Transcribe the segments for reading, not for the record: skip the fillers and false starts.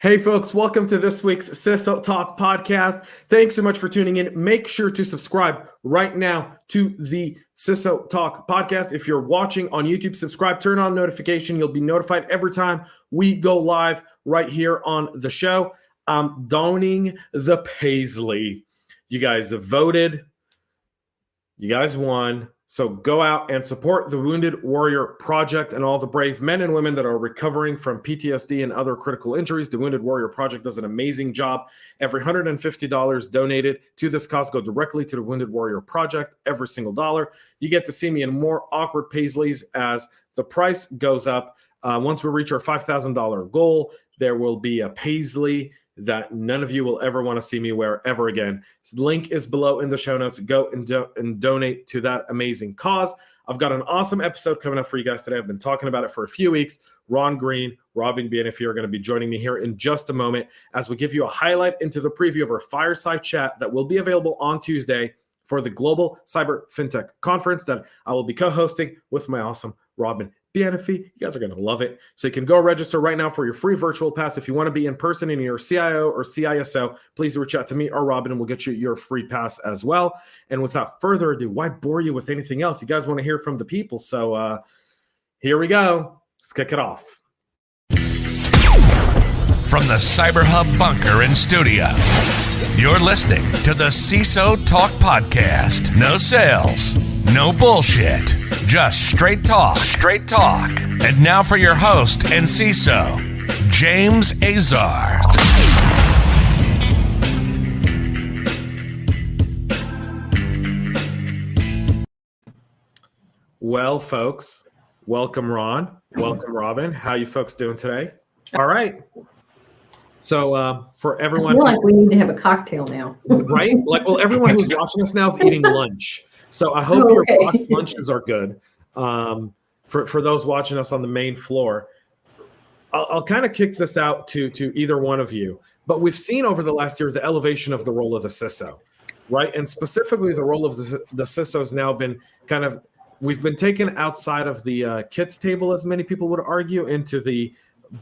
Hey folks, welcome to this week's CISO Talk podcast. Thanks so much for tuning in. Make sure to subscribe right now to the CISO Talk podcast. If you're watching on YouTube, subscribe, turn on notification. You'll be notified every time we go live right here on the show. I'm donning the Paisley. You guys have voted. You guys won. So go out and support the Wounded Warrior Project and all the brave men and women that are recovering from PTSD and other critical injuries. The Wounded Warrior Project does an amazing job. Every $150 donated to this cause go directly to the Wounded Warrior Project. Every single dollar. You get to see me in more awkward Paisleys as the price goes up. Once we reach our $5,000 goal, there will be a Paisley that none of you will ever want to see me wear ever again. So the link is below in the show notes. Go and donate to that amazing cause. I've got an awesome episode coming up for you guys today. I've been talking about it for a few weeks. Ron Green, Robin Bienfait are going to be joining me here in just a moment as we give you a highlight into the preview of our Fireside chat that will be available on Tuesday for the Global Cyber FinTech Conference that I will be co-hosting with my awesome Robin Bienfait. You guys are going to love it. So you can go register right now for your free virtual pass. If you want to be in person and you're a CIO or CISO, please reach out to me or Robin and we'll get you your free pass as well. And without further ado, why bore you with anything else? You guys want to hear from the people. So here we go. Let's kick it off. From the CyberHub bunker and studio, you're listening to the CISO Talk podcast. No sales, no bullshit, just straight talk. Straight talk. And now for your host and CISO, James Azar. Well, folks, welcome Ron. Welcome Robin. How you folks doing today? All right. So for everyone, I feel like we need to have a cocktail now, right? Like, well, everyone who's watching us now is eating lunch. So I hope your box lunches are good. For those watching us on the main floor, I'll kind of kick this out to either one of you. But we've seen over the last year the elevation of the role of the CISO, right? And specifically the role of the CISO has now been kind of, we've been taken outside of the kids table, as many people would argue, into the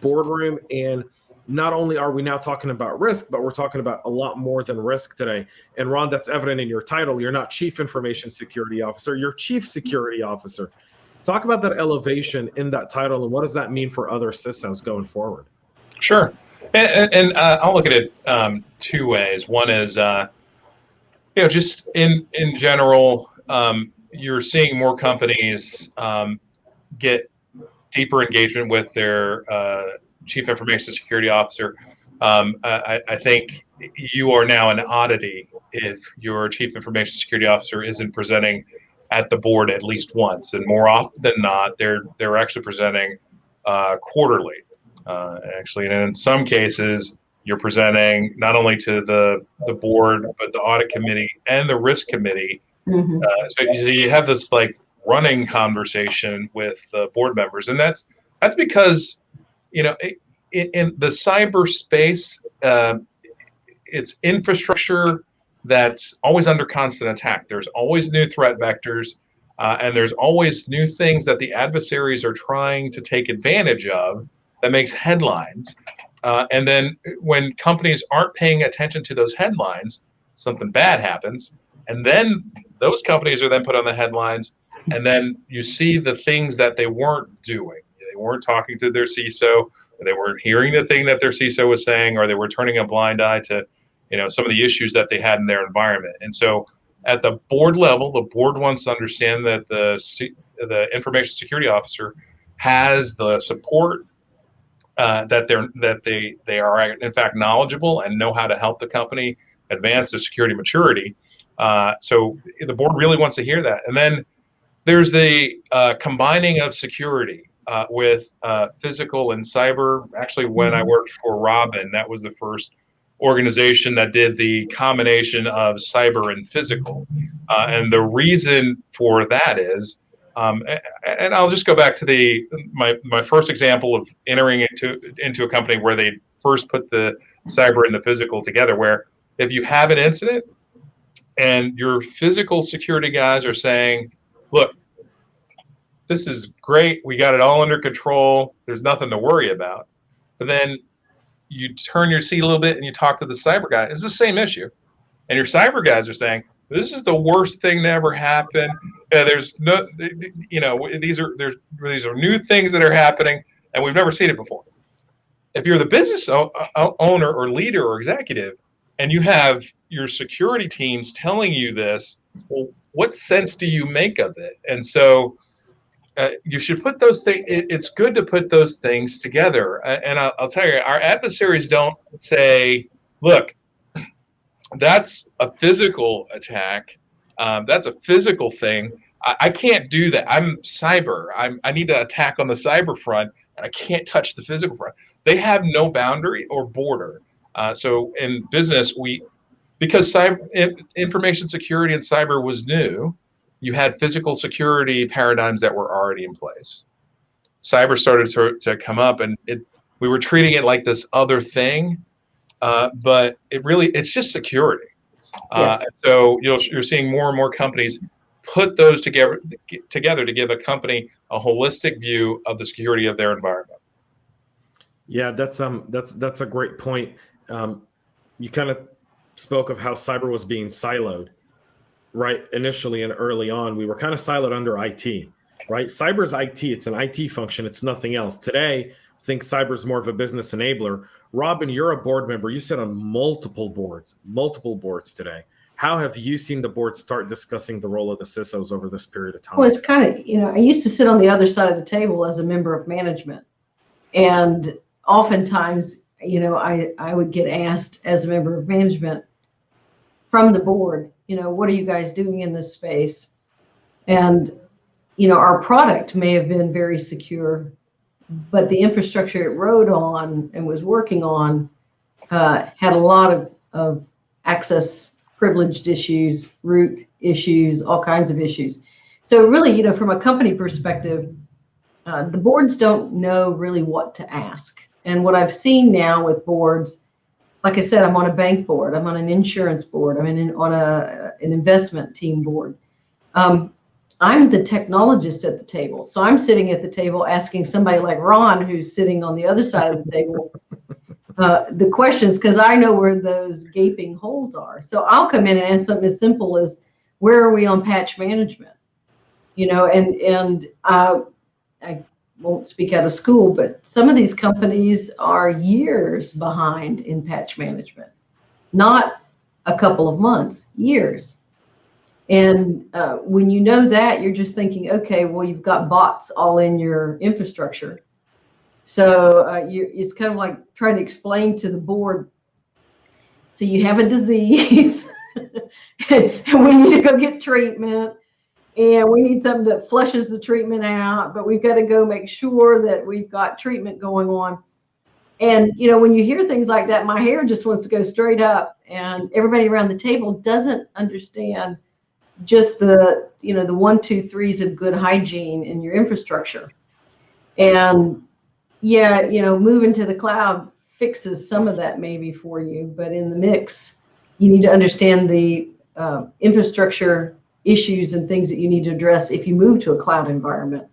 boardroom. And not only are we now talking about risk, but we're talking about a lot more than risk today. And Ron, that's evident in your title. You're not Chief Information Security Officer, you're Chief Security Officer. Talk about that elevation in that title and what does that mean for other CISOs going forward? Sure. And I'll look at it two ways. One is, just in general, you're seeing more companies get deeper engagement with their Chief Information Security Officer. I think you are now an oddity if your Chief Information Security Officer isn't presenting at the board at least once, and more often than not, they're actually presenting quarterly. Actually, and in some cases, you're presenting not only to the board but the audit committee and the risk committee. Mm-hmm. So you have this like running conversation with the board members, and that's because in the cyberspace, it's infrastructure that's always under constant attack. There's always new threat vectors, and there's always new things that the adversaries are trying to take advantage of that makes headlines. And then when companies aren't paying attention to those headlines, something bad happens, and then those companies are then put on the headlines, and then you see the things that they weren't doing. They weren't talking to their CISO, or they weren't hearing the thing that their CISO was saying, or they were turning a blind eye to, some of the issues that they had in their environment. And so at the board level, the board wants to understand that the information security officer has the support, that they are in fact knowledgeable and know how to help the company advance their security maturity. So the board really wants to hear that. And then there's the combining of security with physical and cyber. Actually, when I worked for Robin, that was the first organization that did the combination of cyber and physical. And the reason for that is, and I'll just go back to my first example of entering into a company where they first put the cyber and the physical together, where if you have an incident and your physical security guys are saying, look, this is great, we got it all under control, there's nothing to worry about. But then you turn your seat a little bit and you talk to the cyber guy, it's the same issue. And your cyber guys are saying, this is the worst thing to ever happen. There's no, these are new things that are happening, and we've never seen it before. If you're the business owner or leader or executive, and you have your security teams telling you this, well, what sense do you make of it? And so you should put those things. It's good to put those things together. And I'll tell you, our adversaries don't say, look, that's a physical attack. That's a physical thing. I can't do that. I'm cyber. I need to attack on the cyber front, and I can't touch the physical front. They have no boundary or border. So in business, because information security and cyber was new, you had physical security paradigms that were already in place. Cyber started to come up, and we were treating it like this other thing. But it's just security. Yes. So you're seeing more and more companies put those together to give a company a holistic view of the security of their environment. Yeah, that's a great point. You kind of spoke of how cyber was being siloed, right? Initially and early on, we were kind of siloed under IT, right? Cyber's IT. It's an IT function. It's nothing else. Today, I think cyber is more of a business enabler. Robin, you're a board member. You sit on multiple boards today. How have you seen the board start discussing the role of the CISOs over this period of time? Well, it's kind of, I used to sit on the other side of the table as a member of management. And oftentimes, I would get asked as a member of management from the board, what are you guys doing in this space? And, our product may have been very secure, but the infrastructure it rode on and was working on had a lot of access privileged issues, root issues, all kinds of issues. So really, from a company perspective, the boards don't know really what to ask. And what I've seen now with boards, like I said, I'm on a bank board, I'm on an insurance board, I'm on an investment team board. I'm the technologist at the table. So I'm sitting at the table asking somebody like Ron, who's sitting on the other side of the table, the questions, because I know where those gaping holes are. So I'll come in and ask something as simple as, where are we on patch management? And I won't speak out of school, but some of these companies are years behind in patch management, not a couple of months, years. And when you know that, you're just thinking, okay, well, you've got bots all in your infrastructure. So it's kind of like trying to explain to the board, so you have a disease and we need to go get treatment, and we need something that flushes the treatment out, but we've got to go make sure that we've got treatment going on. And, when you hear things like that, my hair just wants to go straight up, and everybody around the table doesn't understand just the 1, 2, 3s of good hygiene in your infrastructure. And yeah, moving to the cloud fixes some of that maybe for you, but in the mix, you need to understand the infrastructure issues and things that you need to address if you move to a cloud environment,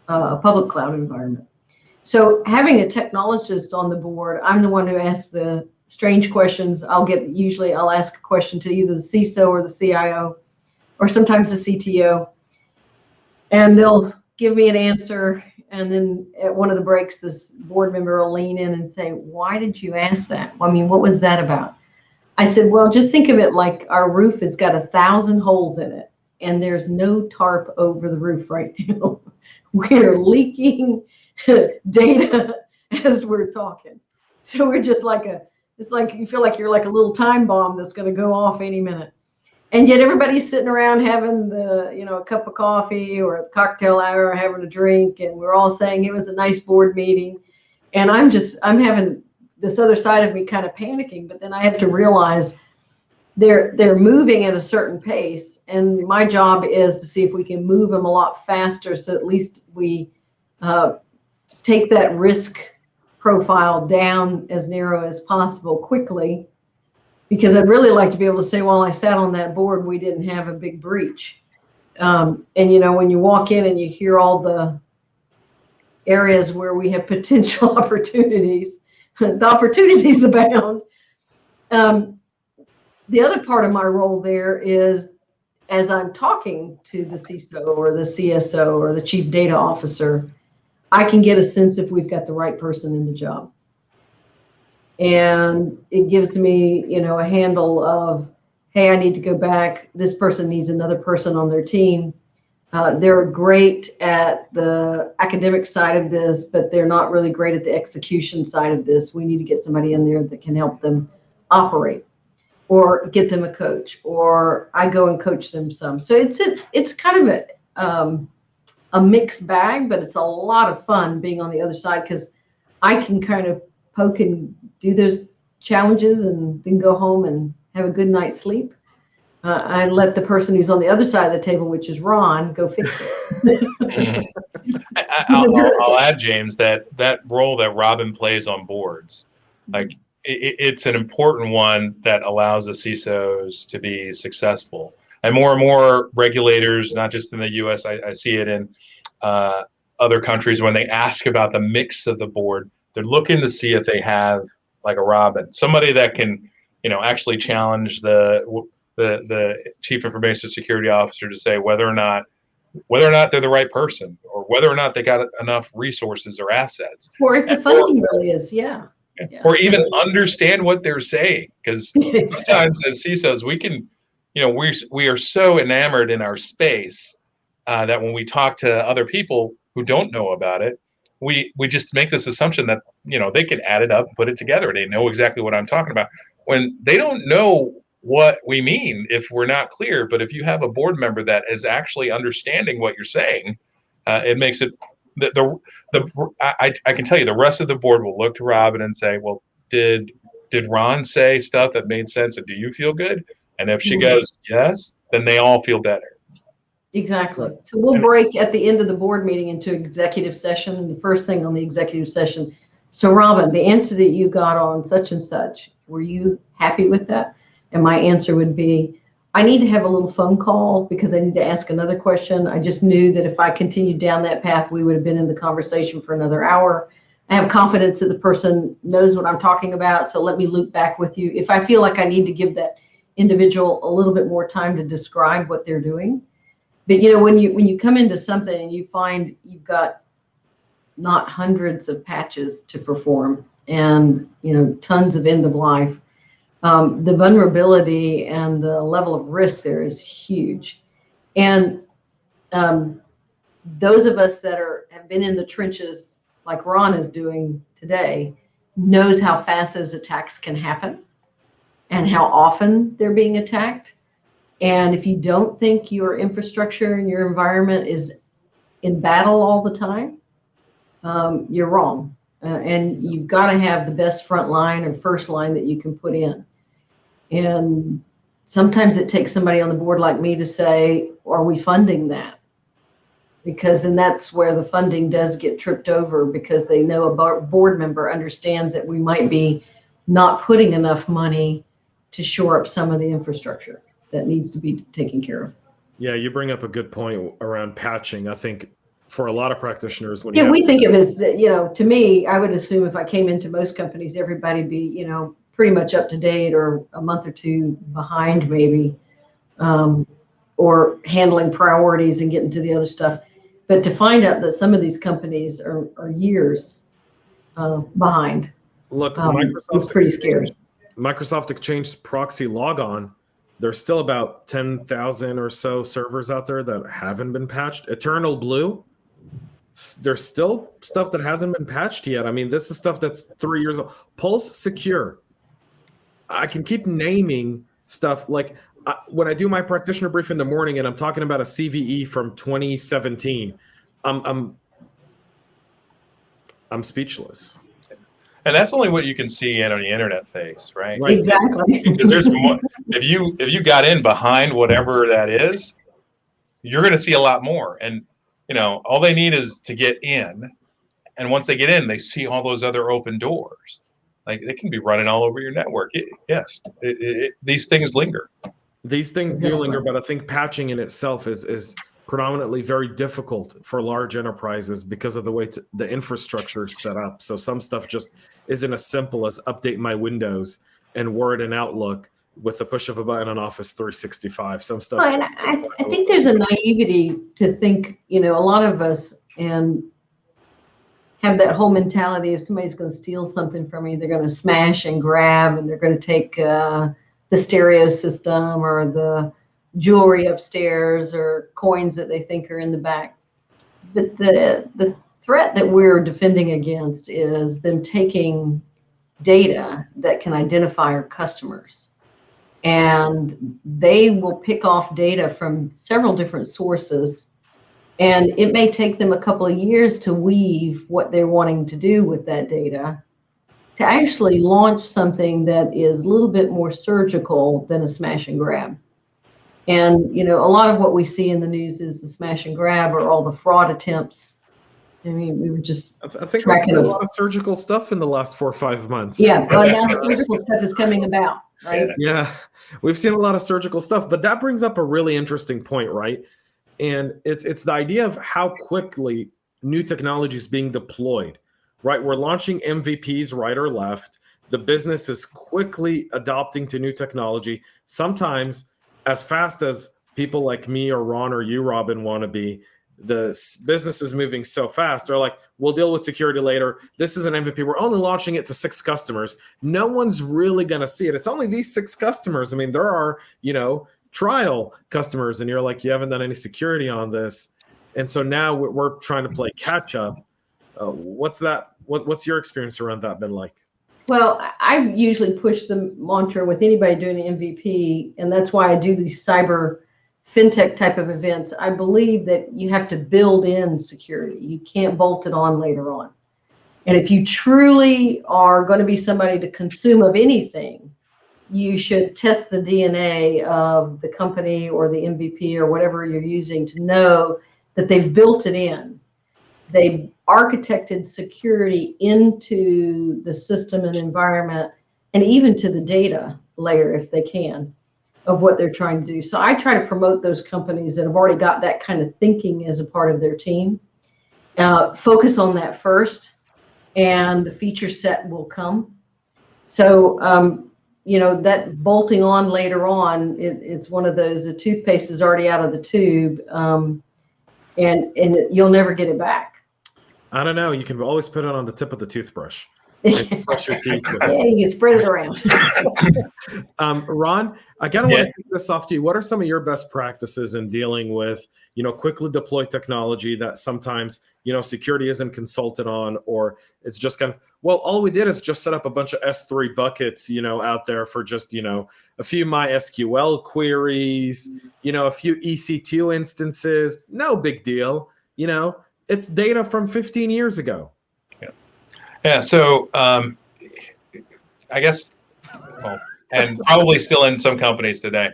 a public cloud environment. So having a technologist on the board, I'm the one who asks the strange questions. Usually I'll ask a question to either the CISO or the CIO, or sometimes the CTO, and they'll give me an answer. And then at one of the breaks, this board member will lean in and say, why did you ask that? I mean, what was that about? I said, well, just think of it like our roof has got 1,000 holes in it, and there's no tarp over the roof right now. We're leaking data as we're talking. So we're just it's like you feel like you're like a little time bomb that's going to go off any minute. And yet everybody's sitting around having a cup of coffee or a cocktail hour, having a drink, and we're all saying it was a nice board meeting. And I'm having this other side of me kind of panicking, but then I have to realize they're moving at a certain pace, and my job is to see if we can move them a lot faster, so at least we take that risk profile down as narrow as possible quickly. Because I'd really like to be able to say, well, I sat on that board, we didn't have a big breach. And when you walk in and you hear all the areas where we have potential opportunities, the opportunities abound. The other part of my role there is, as I'm talking to the CISO or the CSO or the chief data officer, I can get a sense if we've got the right person in the job. And it gives me, a handle of, hey, I need to go back. This person needs another person on their team. They're great at the academic side of this, but they're not really great at the execution side of this. We need to get somebody in there that can help them operate, or get them a coach, or I go and coach them some. So it's kind of a mixed bag, but it's a lot of fun being on the other side, because I can kind of poke and do those challenges and then go home and have a good night's sleep. I let the person who's on the other side of the table, which is Ron, go fix it. I'll add, James, that role that Robin plays on boards, like it's an important one that allows the CISOs to be successful. And more regulators, not just in the U.S., I see it in other countries, when they ask about the mix of the board, they're looking to see if they have like a Robin, somebody that can, actually challenge the chief information security officer to say whether or not they're the right person, or whether or not they got enough resources or assets, or if the funding really is, or even understand what they're saying. Because sometimes as CISOs, we can, we are so enamored in our space that when we talk to other people who don't know about it, we just make this assumption that, they can add it up and put it together. They know exactly what I'm talking about, when they don't know what we mean if we're not clear. But if you have a board member that is actually understanding what you're saying, it makes it I can tell you the rest of the board will look to Robin and say, well, did Ron say stuff that made sense, and do you feel good? And if she goes yes, then they all feel better. Exactly. So we'll break at the end of the board meeting into executive session, and the first thing on the executive session, so Robin, the answer that you got on such and such, were you happy with that? And my answer would be, I need to have a little phone call because I need to ask another question. I just knew that if I continued down that path, we would have been in the conversation for another hour. I have confidence that the person knows what I'm talking about, so let me loop back with you. If I feel like I need to give that individual a little bit more time to describe what they're doing. But when you come into something and you find you've got not hundreds of patches to perform and tons of end of life, the vulnerability and the level of risk there is huge. And those of us that have been in the trenches, like Ron is doing today, knows how fast those attacks can happen and how often they're being attacked. And if you don't think your infrastructure and your environment is in battle all the time, you're wrong. And you've got to have the best front line or first line that you can put in. And sometimes it takes somebody on the board like me to say, are we funding that? Because then that's where the funding does get tripped over, because they know a board member understands that we might be not putting enough money to shore up some of the infrastructure that needs to be taken care of. Yeah, you bring up a good point around patching. I think for a lot of practitioners, we think of it as, to me, I would assume if I came into most companies, everybody'd be, pretty much up to date or a month or two behind maybe, or handling priorities and getting to the other stuff. But to find out that some of these companies are years behind, look, it's pretty scary. Microsoft Exchange proxy logon, there's still about 10,000 or so servers out there that haven't been patched. Eternal Blue, there's still stuff that hasn't been patched yet. I mean, this is stuff that's 3 years old. Pulse Secure, I can keep naming stuff. Like when I do my practitioner brief in the morning and I'm talking about a CVE from 2017, I'm speechless. And that's only what you can see on the internet face, right? Exactly. Because there's more. If you got in behind whatever that is, you're going to see a lot more. And all they need is to get in, and once they get in, they see all those other open doors. Like they can be running all over your network. These things linger. These things do linger, but I think patching in itself is predominantly very difficult for large enterprises because of the way the infrastructure is set up. So some stuff just isn't as simple as update my Windows and Word and Outlook with the push of a button on Office 365. Some stuff. Well, and I think there's a naivety to think, a lot of us and have that whole mentality, if somebody's going to steal something from me, they're going to smash and grab, and they're going to take the stereo system or the jewelry upstairs or coins that they think are in the back. But the threat that we're defending against is them taking data that can identify our customers. And they will pick off data from several different sources. And it may take them a couple of years to weave what they're wanting to do with that data to actually launch something that is a little bit more surgical than a smash and grab. And, a lot of what we see in the news is the smash and grab or all the fraud attempts. I mean, we were just I think there's been a lot of surgical stuff in the last 4 or 5 months. Yeah, well, now the surgical stuff is coming about, right? Yeah, we've seen a lot of surgical stuff, but that brings up a really interesting point, right? And it's the idea of how quickly new technology is being deployed, right? We're launching MVPs right or left. The business is quickly adopting to new technology, sometimes as fast as people like me or Ron or you, Robin, want to be. The business is moving so fast. They're like, we'll deal with security later. This is an MVP. We're only launching it to 6 customers. No one's really going to see it. It's only these 6 customers. I mean, there are, trial customers, and you're like, you haven't done any security on this. And so now we're trying to play catch up. What's your experience around that been like? Well, I usually push the mantra with anybody doing an MVP, and that's why I do these cyber FinTech type of events. I believe that you have to build in security. You can't bolt it on later on. And if you truly are going to be somebody to consume of anything, you should test the DNA of the company or the MVP or whatever you're using to know that they've built it in. They've architected security into the system and environment, and even to the data layer if they can, of what they're trying to do. So I try to promote those companies that have already got that kind of thinking as a part of their team. Focus on that first, and the feature set will come. So, that bolting on later on, it's one of those, the toothpaste is already out of the tube, and you'll never get it back. I don't know. You can always put it on the tip of the toothbrush. And brush your teeth with it. Yeah, you spread it around. Ron, I kind of want to kick this off to you. What are some of your best practices in dealing with, quickly deploy technology that sometimes, security isn't consulted on, or it's just kind of, well, all we did is just set up a bunch of S3 buckets, out there for just, a few MySQL queries, a few EC2 instances. No big deal. It's data from 15 years ago. Yeah, so I guess, and probably still in some companies today,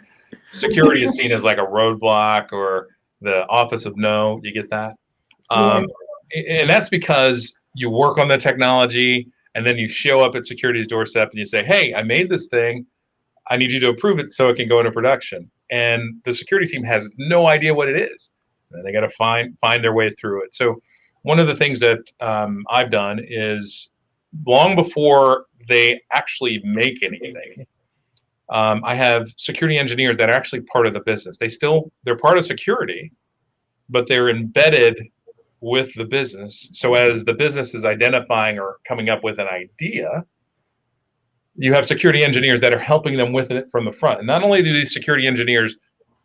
security is seen as like a roadblock or the office of no. You get that? And that's because you work on the technology and then you show up at security's doorstep and you say, hey, I made this thing. I need you to approve it so it can go into production. And the security team has no idea what it is. And they got to find their way through it. So one of the things that I've done is, long before they actually make anything, I have security engineers that are actually part of the business. They're part of security, but they're embedded with the business. So as the business is identifying or coming up with an idea, you have security engineers that are helping them with it from the front. And not only do these security engineers,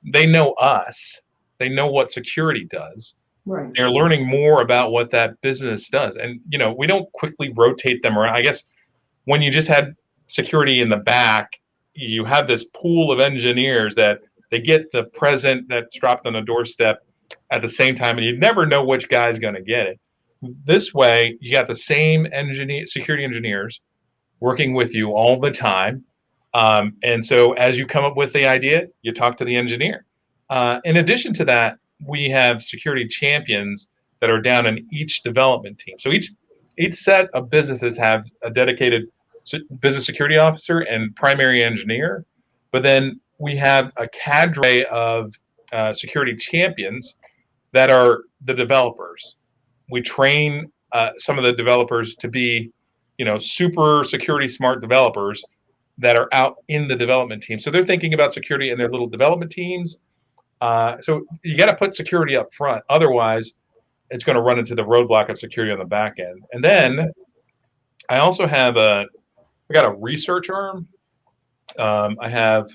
they know us, they know what security does. Right. They're learning more about what that business does. And, we don't quickly rotate them around. I guess when you just had security in the back, you have this pool of engineers that they get the present that's dropped on the doorstep at the same time, and you never know which guy's going to get it. This way, you got the same security engineers working with you all the time. And so as you come up with the idea, you talk to the engineer. In addition to that, we have security champions that are down in each development team. So each set of businesses have a dedicated business security officer and primary engineer, but then we have a cadre of security champions that are the developers. We train some of the developers to be, super security smart developers that are out in the development team. So they're thinking about security in their little development teams. So you got to put security up front. Otherwise, it's going to run into the roadblock of security on the back end. And then I also have I got a research arm. I have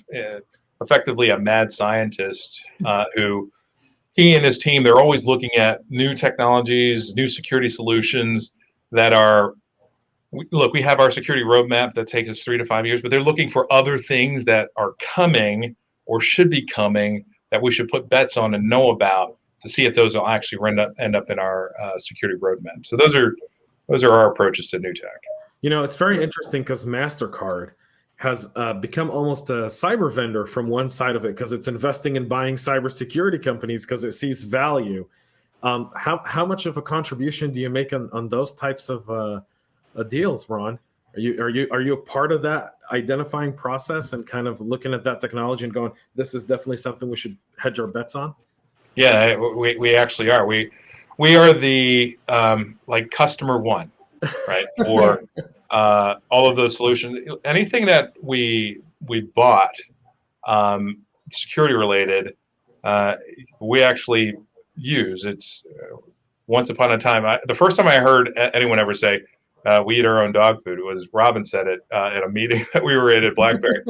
effectively a mad scientist who he and his team, they're always looking at new technologies, new security solutions that are, look, we have our security roadmap that takes us 3 to 5 years, but they're looking for other things that are coming or should be coming that we should put bets on and know about to see if those will actually end up in our security roadmap. So those are our approaches to new tech. It's very interesting because MasterCard has become almost a cyber vendor from one side of it because it's investing in buying cybersecurity companies because it sees value. How much of a contribution do you make on those types of deals, Ron? Are you a part of that identifying process and kind of looking at that technology and going, this is definitely something we should hedge our bets on? Yeah, we actually are. We are the like customer one, right? For all of those solutions, anything that we bought security related, we actually use. It's once upon a time. The first time I heard anyone ever say, we eat our own dog food. It was Robin said it at a meeting that we were at BlackBerry.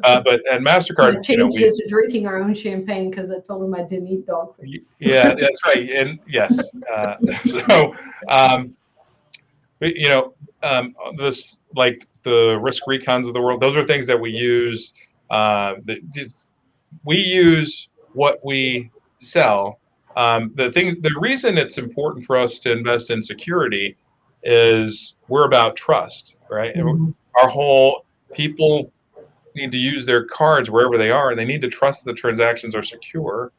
But at MasterCard, I changed it to drinking our own champagne because I told him I didn't eat dog food. Yeah, that's right. And yes, this like the risk recons of the world. Those are things that we use. We use what we sell. The reason it's important for us to invest in security is we're about trust, right? Mm-hmm. Our whole people need to use their cards wherever they are, and they need to trust that the transactions are secure.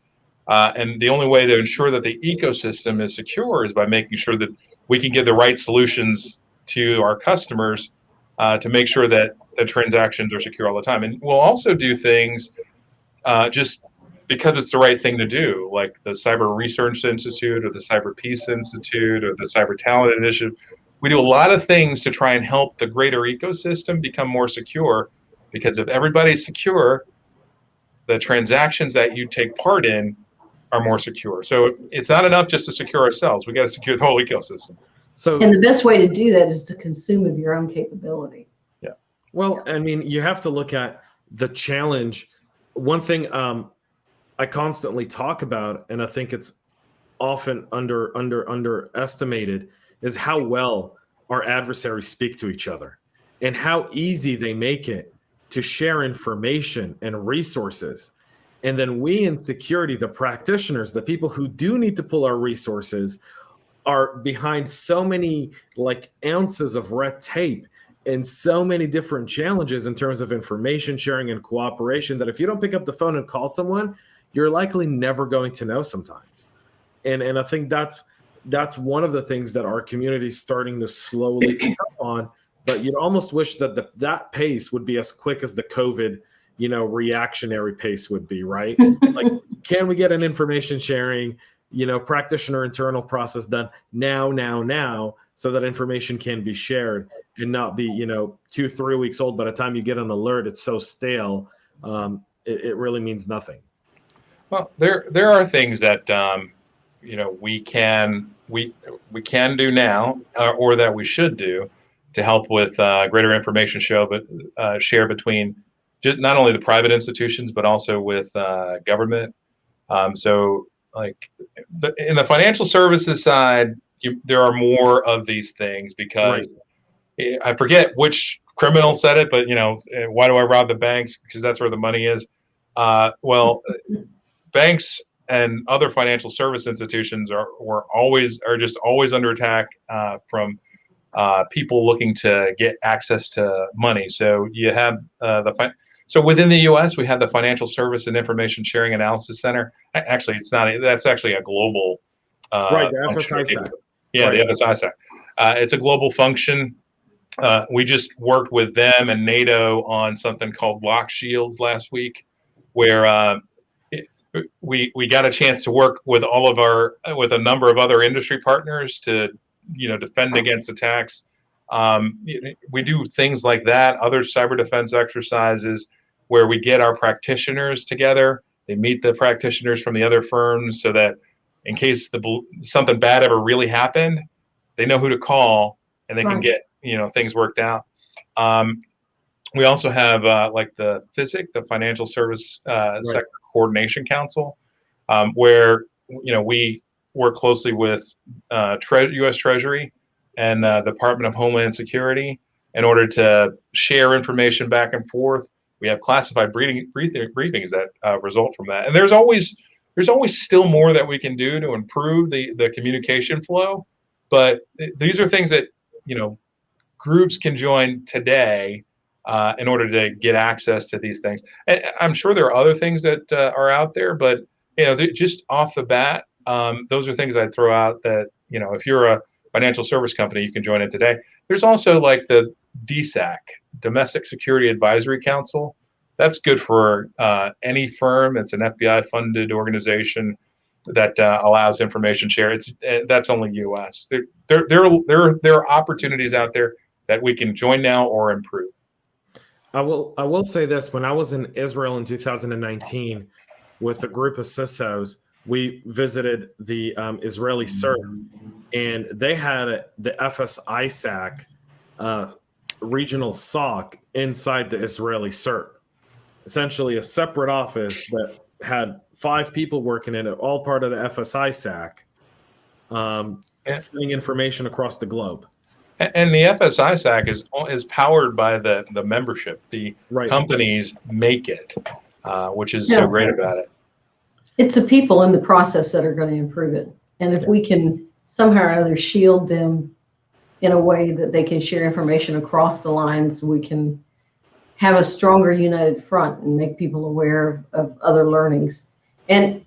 And the only way to ensure that the ecosystem is secure is by making sure that we can give the right solutions to our customers to make sure that the transactions are secure all the time. And we'll also do things just because it's the right thing to do, like the Cyber Research Institute or the Cyber Peace Institute or the Cyber Talent Initiative. We do a lot of things to try and help the greater ecosystem become more secure, because if everybody's secure, the transactions that you take part in are more secure. So it's not enough just to secure ourselves. We got to secure the whole ecosystem. And the best way to do that is to consume of your own capability. Yeah. Well, I mean, you have to look at the challenge. One thing I constantly talk about, and I think it's often underestimated, is how well our adversaries speak to each other and how easy they make it to share information and resources. And then we in security, the practitioners, the people who do need to pull our resources, are behind so many like ounces of red tape and so many different challenges in terms of information sharing and cooperation that if you don't pick up the phone and call someone, you're likely never going to know sometimes. And I think that's one of the things that our community is starting to slowly pick up on. But you'd almost wish that that pace would be as quick as the COVID, reactionary pace would be, right? Like, can we get an information sharing, practitioner internal process done now, so that information can be shared and not be, 2-3 weeks old. By the time you get an alert, it's so stale. It really means nothing. Well, there are things that we can do now, or that we should do to help with greater information share between just not only the private institutions but also with government. So, like in the financial services side, there are more of these things because I forget which criminal said it, but why do I rob the banks? Because that's where the money is. Well, banks and other financial service institutions are just always under attack from people looking to get access to money. So you have so within the U.S. we have the Financial Service and Information Sharing Analysis Center. Actually, it's not. That's actually a global. Right, the FSISAC. Yeah, right. The FSISAC. It's a global function. We just worked with them and NATO on something called Lock Shields last week, where we got a chance to work with with a number of other industry partners to, defend against attacks. We do things like that, other cyber defense exercises where we get our practitioners together. They meet the practitioners from the other firms so that in case something bad ever really happened, they know who to call and they can get, things worked out. We also have like the FISC, the Financial Service Sector Coordination Council, where, we work closely with U.S. Treasury and the Department of Homeland Security in order to share information back and forth. We have classified briefings that result from that. And there's always still more that we can do to improve the communication flow. But these are things that, groups can join today in order to get access to these things. And I'm sure there are other things that are out there, but, just off the bat, those are things I'd throw out that, if you're a financial service company, you can join in today. There's also like the DSAC, Domestic Security Advisory Council. That's good for any firm. It's an FBI-funded organization that allows information share. That's only U.S. There are opportunities out there that we can join now or improve. I will say this: when I was in Israel in 2019 with a group of CISOs, we visited the Israeli CERT, and they had the FS-ISAC regional SOC inside the Israeli CERT. Essentially a separate office that had 5 people working in it, all part of the FS-ISAC, sending information across the globe. And the FS-ISAC is powered by the membership. The companies make it, which is so great about it. It's the people in the process that are going to improve it. And if we can somehow or other shield them in a way that they can share information across the lines, we can have a stronger united front and make people aware of other learnings. And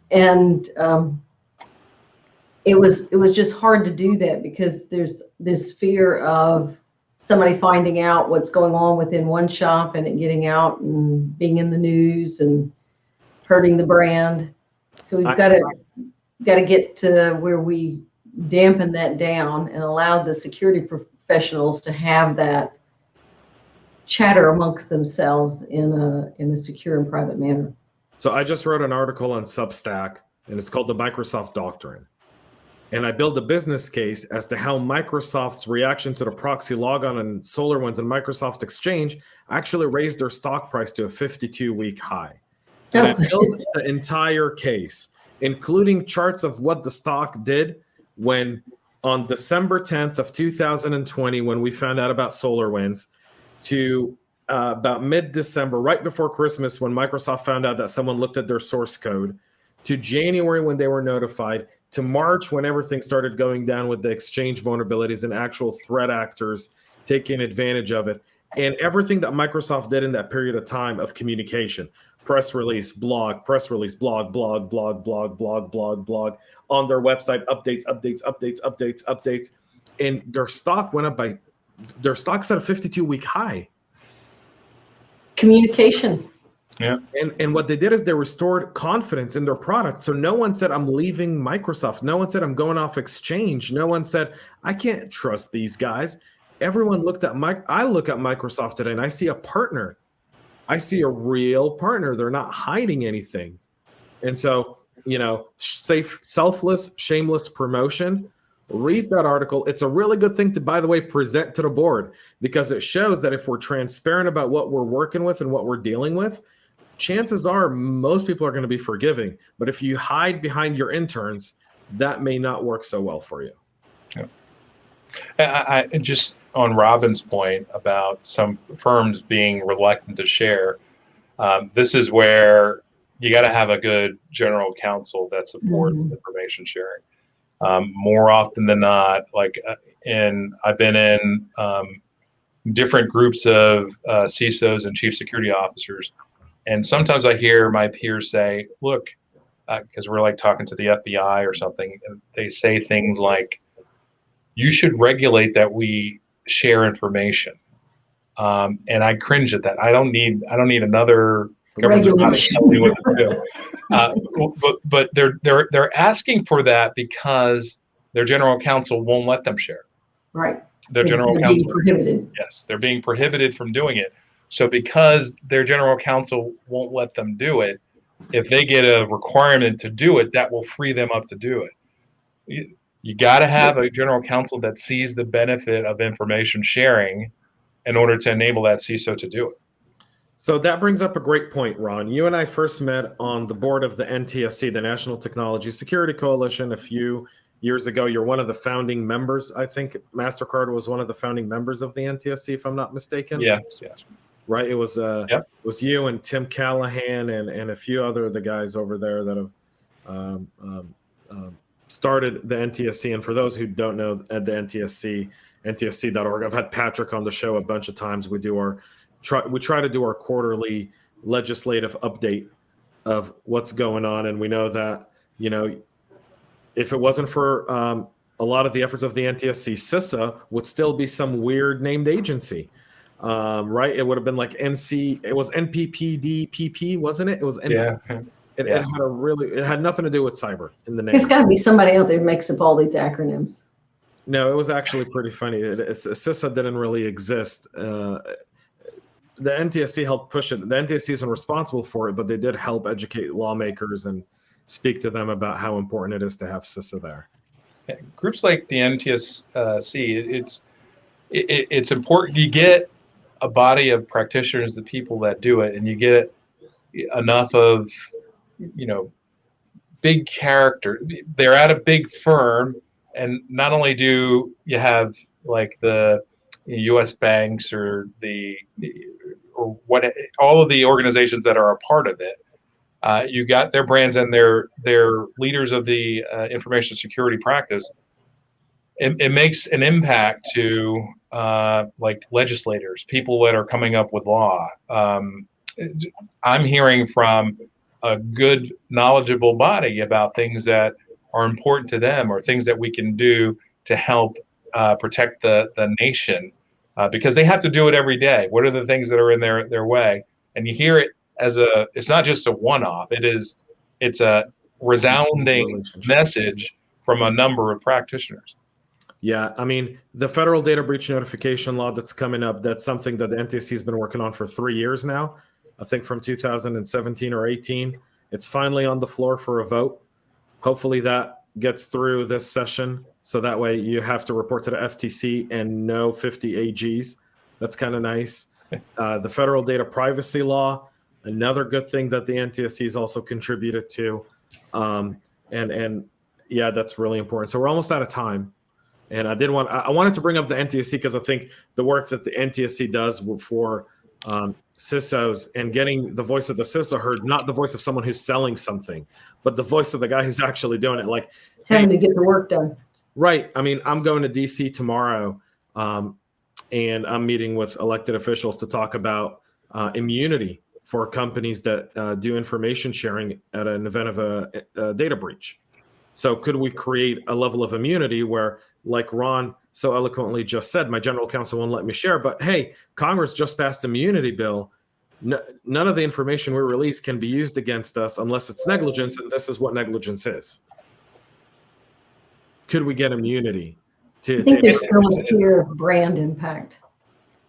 it was just hard to do that because there's this fear of somebody finding out what's going on within one shop and it getting out and being in the news and hurting the brand. So we've got to get to where we dampen that down and allow the security professionals to have that chatter amongst themselves in a secure and private manner. So I just wrote an article on Substack, and it's called The Microsoft Doctrine. And I build a business case as to how Microsoft's reaction to the proxy logon and SolarWinds and Microsoft Exchange actually raised their stock price to a 52-week high. And I build the entire case, including charts of what the stock did when on December 10th of 2020, when we found out about SolarWinds, to about mid-December, right before Christmas, when Microsoft found out that someone looked at their source code, to January when they were notified, to March when everything started going down with the Exchange vulnerabilities and actual threat actors taking advantage of it, and everything that Microsoft did in that period of time of communication. Press release, blog, press release, blog, blog, blog, blog, blog, blog, blog, on their website, updates. And their stock went up their stock's at a 52-week high. Communication. Yeah. And what they did is they restored confidence in their product. So no one said, I'm leaving Microsoft. No one said, I'm going off Exchange. No one said, I can't trust these guys. Everyone looked at I look at Microsoft today and I see a partner. I see a real partner. They're not hiding anything. And so, safe, selfless, shameless promotion. Read that article. It's a really good thing to, by the way, present to the board, because it shows that if we're transparent about what we're working with and what we're dealing with, chances are most people are going to be forgiving. But if you hide behind your interns, that may not work so well for you. Yeah. I just on Robin's point about some firms being reluctant to share, this is where you got to have a good general counsel that supports information sharing. More often than not, I've been in different groups of CISOs and chief security officers, and sometimes I hear my peers say, look, because we're like talking to the FBI or something, and they say things like, you should regulate that we share information. And I cringe at that. I don't need another Government's not telling you what to do. But they're asking for that because their general counsel won't let them share. Right. Their general They're counsel. being prohibited. Yes, they're being prohibited from doing it. So because their general counsel won't let them do it, if they get a requirement to do it, that will free them up to do it. You got to have a general counsel that sees the benefit of information sharing in order to enable that CISO to do it. So that brings up a great point, Ron. You and I first met on the board of the NTSC, the National Technology Security Coalition, a few years ago. You're one of the founding members. I think MasterCard was one of the founding members of the NTSC, if I'm not mistaken. Yes. Right. It was It was you and Tim Callahan and a few other of the guys over there that have started the NTSC. And for those who don't know, at the NTSC, ntsc.org, I've had Patrick on the show a bunch of times. We try to do our quarterly legislative update of what's going on. And we know that, if it wasn't for a lot of the efforts of the NTSC, CISA would still be some weird named agency. Right? It would have been like it was NPPDPP, wasn't it? It was It had nothing to do with cyber in the name. There's got to be somebody out there who makes up all these acronyms. No, it was actually pretty funny. CISA didn't really exist. The NTSC helped push it. The NTSC isn't responsible for it, but they did help educate lawmakers and speak to them about how important it is to have CISA there. Groups like the NTSC, it's important. You get a body of practitioners, the people that do it, and you get enough of, big character. They're at a big firm, and not only do you have like the U.S. banks or all of the organizations that are a part of it, you got their brands and their leaders of the information security practice. It makes an impact to like legislators, people that are coming up with law. I'm hearing from a good, knowledgeable body about things that are important to them or things that we can do to help protect the nation, because they have to do it every day. What are the things that are in their way? And you hear it it's not just a one-off. It's a resounding message from a number of practitioners. Yeah, I mean, the federal data breach notification law that's coming up, that's something that the NTSC has been working on for 3 years now, I think from 2017 or 18. It's finally on the floor for a vote. Hopefully that gets through this session, so that way you have to report to the FTC and no 50 AGs. That's kind of nice. The federal data privacy law, another good thing that the NTSC has also contributed to. And yeah, that's really important. So we're almost out of time. And I wanted to bring up the NTSC because I think the work that the NTSC does for CISOs and getting the voice of the CISO heard, not the voice of someone who's selling something, but the voice of the guy who's actually doing it. Like having to get the work done. Right. I mean, I'm going to DC tomorrow, and I'm meeting with elected officials to talk about immunity for companies that do information sharing at an event of a data breach. So could we create a level of immunity where, like Ron so eloquently just said, my general counsel won't let me share, but hey, Congress just passed an immunity bill. None of the information we release can be used against us unless it's negligence, and this is what negligence is. Could we get immunity? I think there's still a fear of brand impact.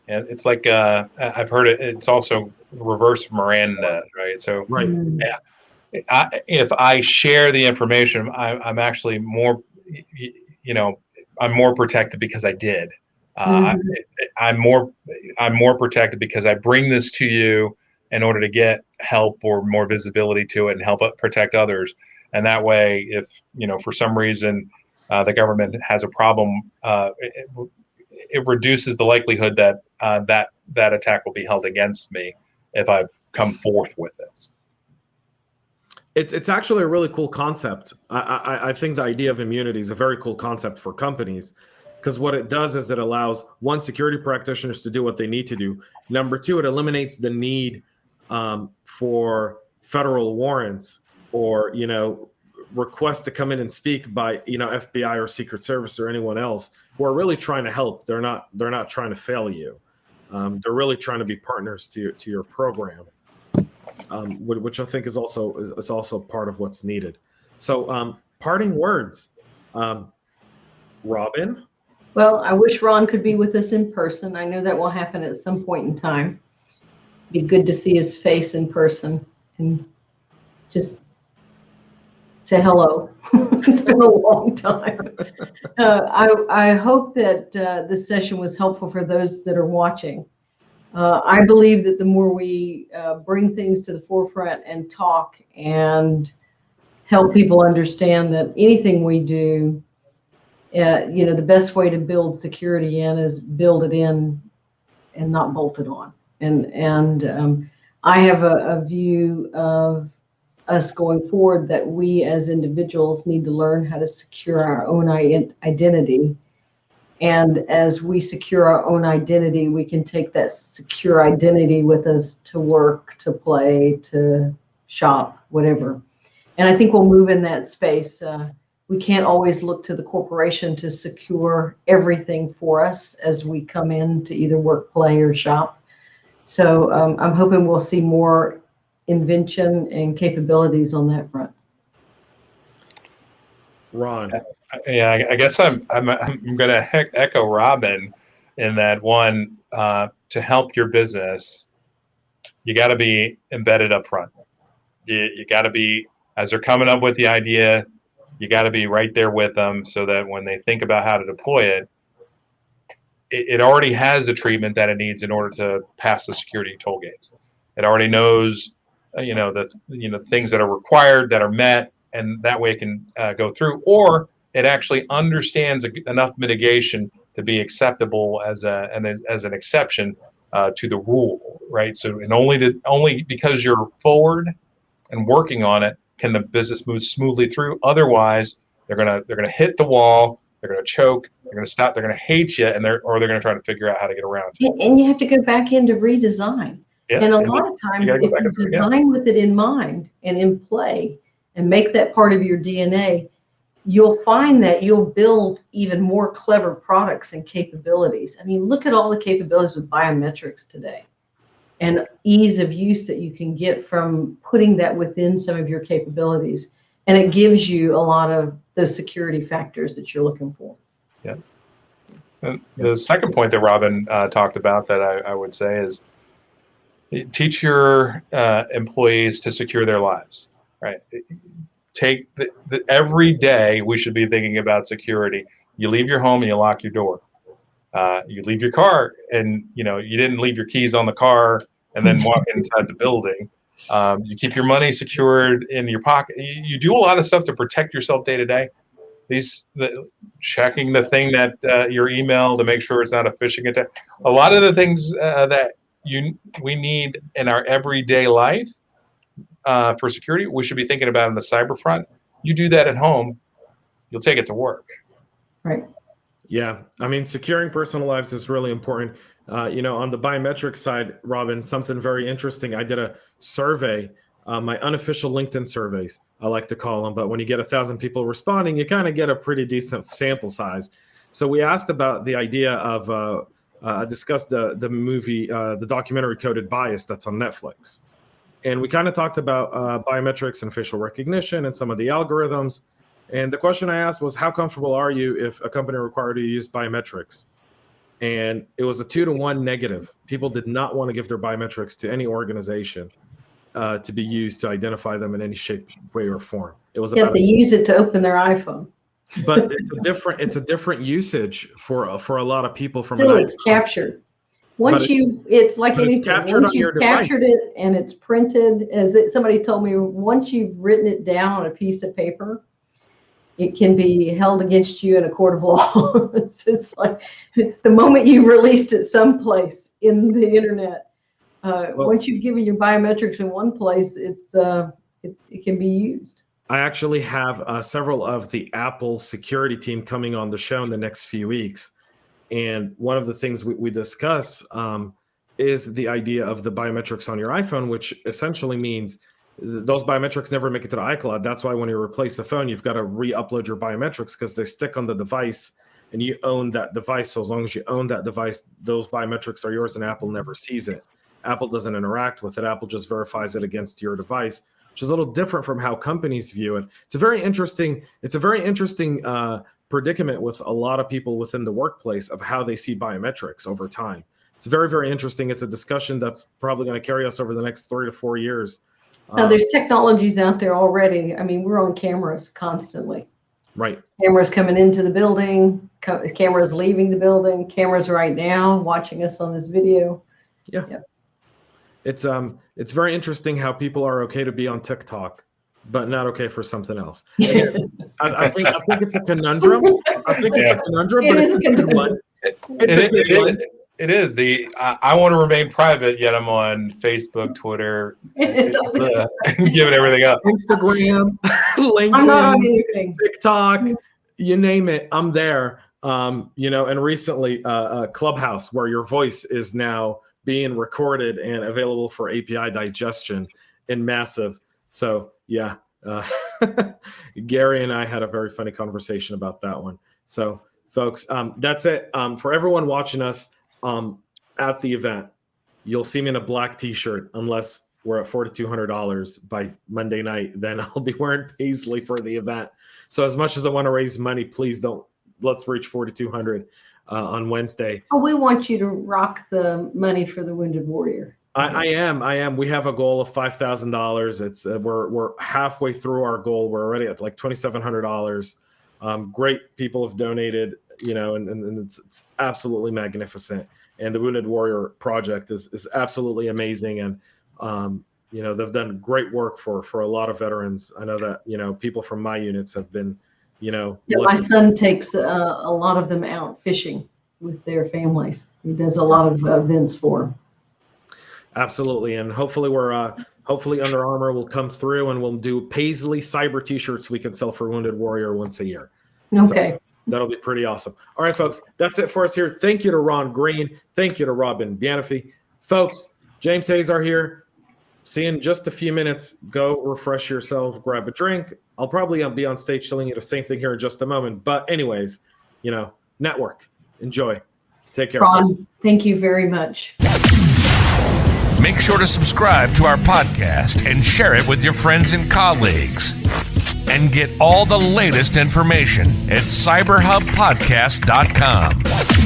Yeah, it's like I've heard it. It's also reverse Miranda, right? So right. Yeah. If I share the information, I'm actually more, I'm more protected because I did. I'm more protected because I bring this to you in order to get help or more visibility to it and help protect others. And that way, if for some reason the government has a problem, it reduces the likelihood that that attack will be held against me if I've come forth with it. It's actually a really cool concept. I think the idea of immunity is a very cool concept for companies, because what it does is it allows, one, security practitioners to do what they need to do. Number two, it eliminates the need for federal warrants or requests to come in and speak by FBI or Secret Service or anyone else who are really trying to help. They're not trying to fail you. They're really trying to be partners to your program. which I think is also part of what's needed. So, parting words, Robin. Well, I wish Ron could be with us in person. I know that will happen at some point in time. Be good to see his face in person and just say hello. It's been a long time. I hope that this session was helpful for those that are watching. I believe that the more we bring things to the forefront and talk and help people understand that anything we do, the best way to build security in is build it in and not bolt it on. And I have a view of us going forward that we as individuals need to learn how to secure our own identity. And as we secure our own identity, we can take that secure identity with us to work, to play, to shop, whatever. And I think we'll move in that space. We can't always look to the corporation to secure everything for us as we come in to either work, play, or shop. So I'm hoping we'll see more invention and capabilities on that front. Ron. Yeah, I guess I'm going to echo Robin in that one. To help your business, you got to be embedded up front. You got to be, as they're coming up with the idea, you got to be right there with them so that when they think about how to deploy it, it already has the treatment that it needs in order to pass the security toll gates. It already knows, the things that are required, that are met, and that way it can go through. Or it actually understands enough mitigation to be acceptable as an exception to the rule, right? So, and only because you're forward and working on it can the business move smoothly through. Otherwise, they're gonna hit the wall. They're gonna choke. They're gonna stop. They're gonna hate you, or they're gonna try to figure out how to get around you. And you have to go back into redesign. Yeah, and a lot of times, if you design with it in mind and in play, and make that part of your DNA, you'll find that you'll build even more clever products and capabilities. I mean, look at all the capabilities with biometrics today and ease of use that you can get from putting that within some of your capabilities. And it gives you a lot of those security factors that you're looking for. Yeah. And the second point that Robin talked about that I would say is teach your employees to secure their lives, right? Take every day we should be thinking about security. You leave your home and you lock your door. You leave your car and you didn't leave your keys on the car and then walk inside the building. You keep your money secured in your pocket. You do a lot of stuff to protect yourself day to day. Checking the thing that your email to make sure it's not a phishing attack. A lot of the things that we need in our everyday life for security, we should be thinking about in the cyber front. You do that at home, you'll take it to work. Right. Yeah, I mean, securing personal lives is really important. On the biometric side, Robin, something very interesting. I did a survey, my unofficial LinkedIn surveys, I like to call them. But when you get 1,000 people responding, you kind of get a pretty decent sample size. So we asked about the idea of, I discussed the movie, the documentary Coded Bias that's on Netflix. And we kind of talked about biometrics and facial recognition and some of the algorithms. And the question I asked was, how comfortable are you if a company required you to use biometrics? And it was a 2-to-1 negative. People did not want to give their biometrics to any organization to be used to identify them in any shape, way, or form. It was they use it to open their iPhone. But it's a different usage for a lot of people. Still, it's captured. It's like anything. Once you've captured it and it's printed, somebody told me, once you've written it down on a piece of paper, it can be held against you in a court of law. It's just like the moment you released it someplace in the internet. Once you've given your biometrics in one place, it can be used. I actually have several of the Apple security team coming on the show in the next few weeks. And one of the things we discuss is the idea of the biometrics on your iPhone, which essentially means those biometrics never make it to the iCloud. That's why when you replace the phone, you've got to re-upload your biometrics because they stick on the device and you own that device. So as long as you own that device, those biometrics are yours and Apple never sees it. Apple doesn't interact with it. Apple just verifies it against your device, which is a little different from how companies view it. It's a very interesting predicament with a lot of people within the workplace of how they see biometrics over time. It's very, very interesting. It's a discussion that's probably going to carry us over the next 3 to 4 years. Now, there's technologies out there already. I mean, we're on cameras constantly. Right. Cameras coming into the building, cameras leaving the building, cameras right now watching us on this video. Yeah. Yep. It's very interesting how people are okay to be on TikTok, but not okay for something else. I think it's a conundrum. I think it's a conundrum, but it's a good one. It is. I want to remain private, yet I'm on Facebook, Twitter, giving everything up. Instagram, LinkedIn, I'm not on anything. TikTok, you name it, I'm there. And recently, Clubhouse, where your voice is now being recorded and available for API digestion in massive. So yeah, Gary and I had a very funny conversation about that one. So folks, that's it. For everyone watching us at the event, you'll see me in a black t-shirt unless we're at $4,200 by Monday night. Then I'll be wearing paisley for the event. So as much as I want to raise money, please let's reach 4,200 on Wednesday. Oh, we want you to rock the money for the Wounded Warrior. I am. We have a goal of $5,000. It's we're halfway through our goal. We're already at like $2,700. Great people have donated, and it's absolutely magnificent. And the Wounded Warrior project is absolutely amazing. And, they've done great work for a lot of veterans. I know that, people from my units have been, Yeah, my son takes a lot of them out fishing with their families. He does a lot of events for them. Absolutely. And hopefully hopefully Under Armour will come through and we'll do paisley cyber t-shirts we can sell for Wounded Warrior once a year. Okay. So that'll be pretty awesome. All right, folks, that's it for us here. Thank you to Ron Green. Thank you to Robin Bienfait. Folks, James Azar here. See you in just a few minutes. Go refresh yourself, grab a drink. I'll probably be on stage telling you the same thing here in just a moment. But anyways, network. Enjoy. Take care. Ron, thank you very much. Make sure to subscribe to our podcast and share it with your friends and colleagues. And get all the latest information at cyberhubpodcast.com.